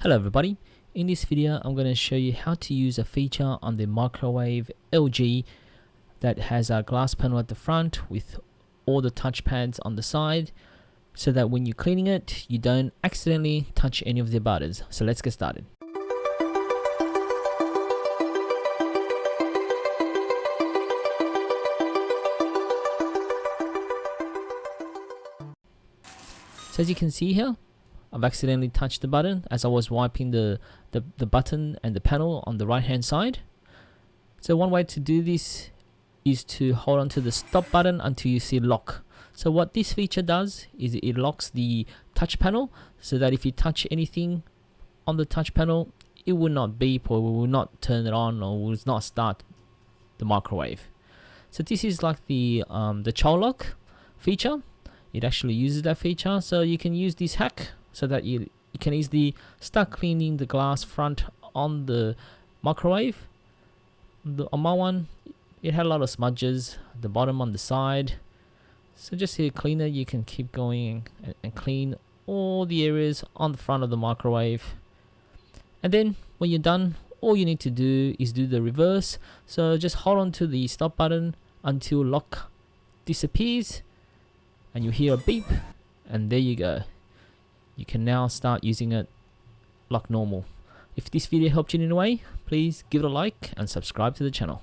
Hello everybody, in this video I'm going to show you how to use a feature on the microwave LG that has a glass panel at the front with all the touch pads on the side, so that when you're cleaning it you don't accidentally touch any of the buttons. So let's get started. So as you can see here, I've accidentally touched the button as I was wiping the button and the panel on the right hand side. So one way to do this is to hold on to the stop button until you see lock. So what this feature does is it locks the touch panel so that if you touch anything on the touch panel, it will not beep or will not turn it on or will not start the microwave. So this is like the child lock feature. It actually uses that feature, so you can use this hack so that you can easily start cleaning the glass front on the microwave. On my one, it had a lot of smudges at the bottom on the side, so just here cleaner you can keep going and clean all the areas on the front of the microwave. And then when you're done, all you need to do is do the reverse. So just hold on to the stop button until lock disappears and you hear a beep, and there you go. You can now start using it like normal. If this video helped you in any way, please give it a like and subscribe to the channel.